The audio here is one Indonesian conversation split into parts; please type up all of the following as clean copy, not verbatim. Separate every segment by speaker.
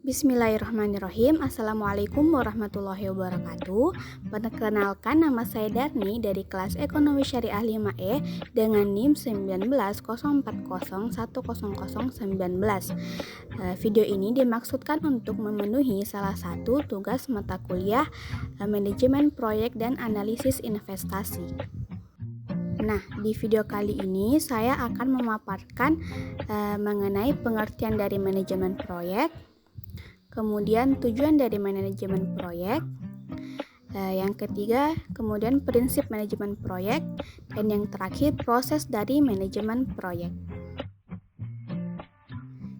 Speaker 1: Bismillahirrahmanirrahim. Assalamualaikum warahmatullahi wabarakatuh. Perkenalkan, nama saya Darni dari kelas Ekonomi Syariah 5E dengan NIM 1904010019. Video ini dimaksudkan untuk memenuhi salah satu tugas mata kuliah Manajemen Proyek dan Analisis Investasi. Nah, di video kali ini saya akan memaparkan mengenai pengertian dari manajemen proyek, kemudian tujuan dari manajemen proyek, yang ketiga kemudian prinsip manajemen proyek, dan yang terakhir proses dari manajemen proyek.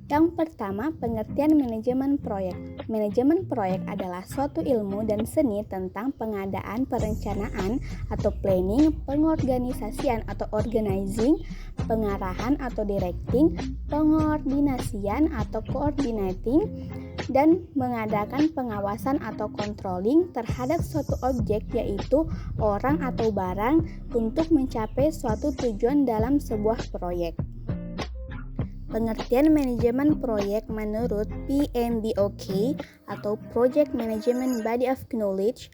Speaker 1: Yang pertama, pengertian manajemen proyek. Manajemen proyek adalah suatu ilmu dan seni tentang pengadaan, perencanaan atau planning, pengorganisasian atau organizing, pengarahan atau directing, pengordinasian atau coordinating, dan mengadakan pengawasan atau controlling terhadap suatu objek, yaitu orang atau barang, untuk mencapai suatu tujuan dalam sebuah proyek. Pengertian manajemen proyek menurut PMBOK atau Project Management Body of Knowledge,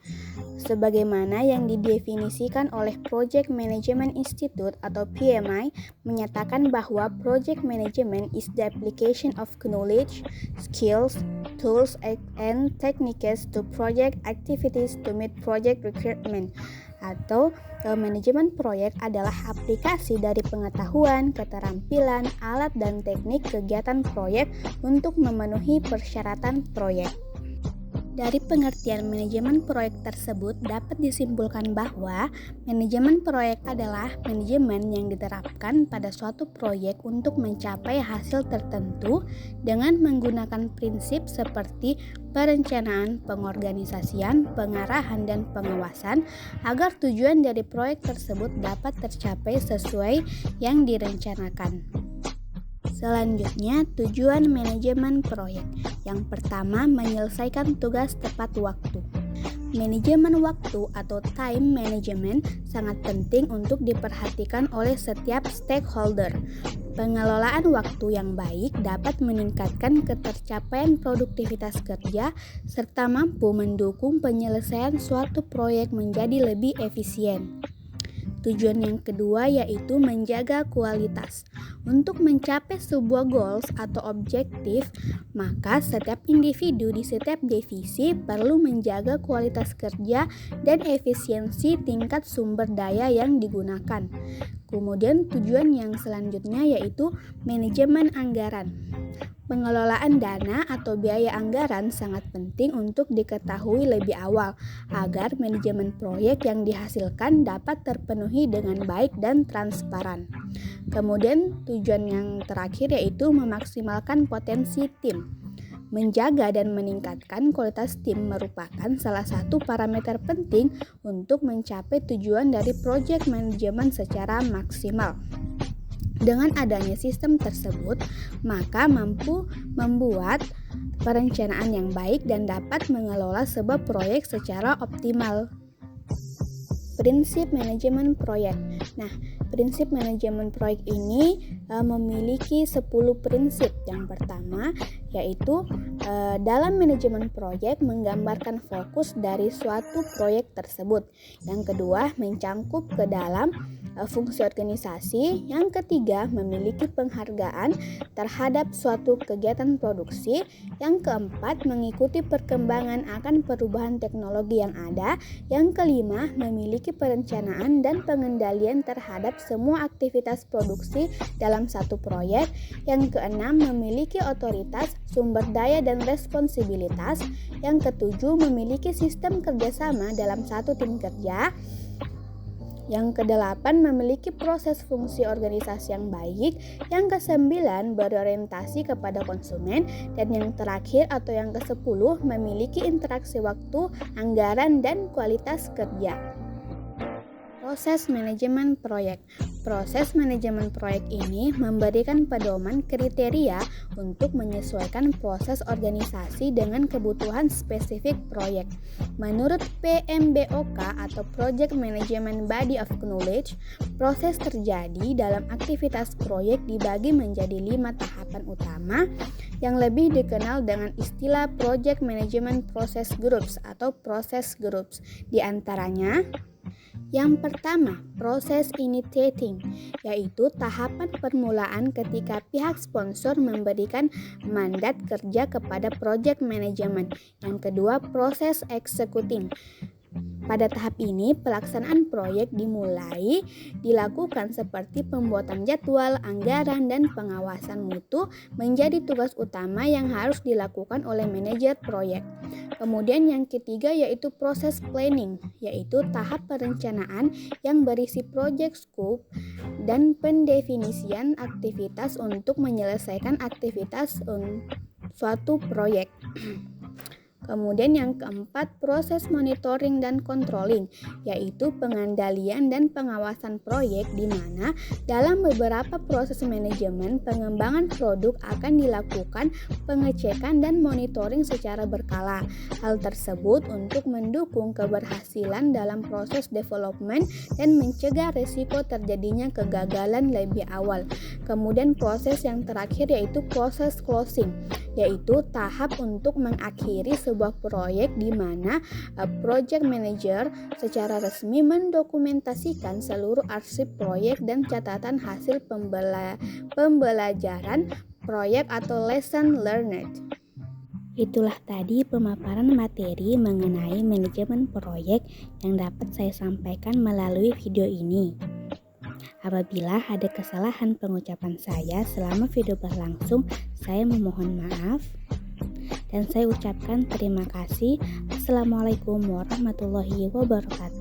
Speaker 1: sebagaimana yang didefinisikan oleh Project Management Institute atau PMI, menyatakan bahwa project management is the application of knowledge, skills, tools, and techniques to project activities to meet project requirement. Atau manajemen proyek adalah aplikasi dari pengetahuan, keterampilan, alat, dan teknik kegiatan proyek untuk memenuhi persyaratan proyek. Dari pengertian manajemen proyek tersebut dapat disimpulkan bahwa manajemen proyek adalah manajemen yang diterapkan pada suatu proyek untuk mencapai hasil tertentu dengan menggunakan prinsip seperti perencanaan, pengorganisasian, pengarahan, dan pengawasan agar tujuan dari proyek tersebut dapat tercapai sesuai yang direncanakan. Selanjutnya, tujuan manajemen proyek. Yang pertama, menyelesaikan tugas tepat waktu. Manajemen waktu atau time management sangat penting untuk diperhatikan oleh setiap stakeholder. Pengelolaan waktu yang baik dapat meningkatkan ketercapaian produktivitas kerja serta mampu mendukung penyelesaian suatu proyek menjadi lebih efisien. Tujuan yang kedua yaitu menjaga kualitas. Untuk mencapai sebuah goals atau objektif, maka setiap individu di setiap divisi perlu menjaga kualitas kerja dan efisiensi tingkat sumber daya yang digunakan. Kemudian tujuan yang selanjutnya yaitu manajemen anggaran. Pengelolaan dana atau biaya anggaran sangat penting untuk diketahui lebih awal agar manajemen proyek yang dihasilkan dapat terpenuhi dengan baik dan transparan. Kemudian tujuan yang terakhir yaitu memaksimalkan potensi tim. Menjaga dan meningkatkan kualitas tim merupakan salah satu parameter penting untuk mencapai tujuan dari proyek manajemen secara maksimal. Dengan adanya sistem tersebut, maka mampu membuat perencanaan yang baik dan dapat mengelola sebuah proyek secara optimal. Prinsip manajemen proyek. Nah, prinsip manajemen proyek ini memiliki 10 prinsip. Yang pertama yaitu dalam manajemen proyek menggambarkan fokus dari suatu proyek tersebut. Yang kedua, mencangkup ke dalam fungsi organisasi. Yang ketiga, memiliki penghargaan terhadap suatu kegiatan produksi. Yang keempat, mengikuti perkembangan akan perubahan teknologi yang ada. Yang kelima, memiliki perencanaan dan pengendalian terhadap semua aktivitas produksi dalam satu proyek. Yang keenam, memiliki otoritas, sumber daya, dan responsibilitas. Yang ketujuh, memiliki sistem kerjasama dalam satu tim kerja. Yang kedelapan, memiliki proses fungsi organisasi yang baik. Yang kesembilan, berorientasi kepada konsumen. Dan yang terakhir atau yang kesepuluh, memiliki interaksi waktu, anggaran, dan kualitas kerja. Proses manajemen proyek. Proses manajemen proyek ini memberikan pedoman kriteria untuk menyesuaikan proses organisasi dengan kebutuhan spesifik proyek. Menurut PMBOK atau Project Management Body of Knowledge, proses terjadi dalam aktivitas proyek dibagi menjadi 5 tahapan utama yang lebih dikenal dengan istilah Project Management Process Groups atau Process Groups. Di antaranya, yang pertama, proses initiating, yaitu tahapan permulaan ketika pihak sponsor memberikan mandat kerja kepada project management. Yang kedua, proses executing. Pada tahap ini, pelaksanaan proyek dilakukan seperti pembuatan jadwal, anggaran, dan pengawasan mutu menjadi tugas utama yang harus dilakukan oleh manajer proyek. Kemudian yang ketiga yaitu proses planning, yaitu tahap perencanaan yang berisi project scope dan pendefinisian aktivitas untuk menyelesaikan aktivitas suatu proyek. Kemudian yang keempat, proses monitoring dan controlling, yaitu pengendalian dan pengawasan proyek di mana dalam beberapa proses manajemen pengembangan produk akan dilakukan pengecekan dan monitoring secara berkala. Hal tersebut untuk mendukung keberhasilan dalam proses development dan mencegah risiko terjadinya kegagalan lebih awal. Kemudian proses yang terakhir yaitu proses closing, yaitu tahap untuk mengakhiri sebuah proyek di mana project manager secara resmi mendokumentasikan seluruh arsip proyek dan catatan hasil pembelajaran proyek atau lesson learned. Itulah tadi pemaparan materi mengenai manajemen proyek yang dapat saya sampaikan melalui video ini. Apabila ada kesalahan pengucapan saya selama video berlangsung, saya memohon maaf. Dan saya ucapkan terima kasih. Assalamualaikum warahmatullahi wabarakatuh.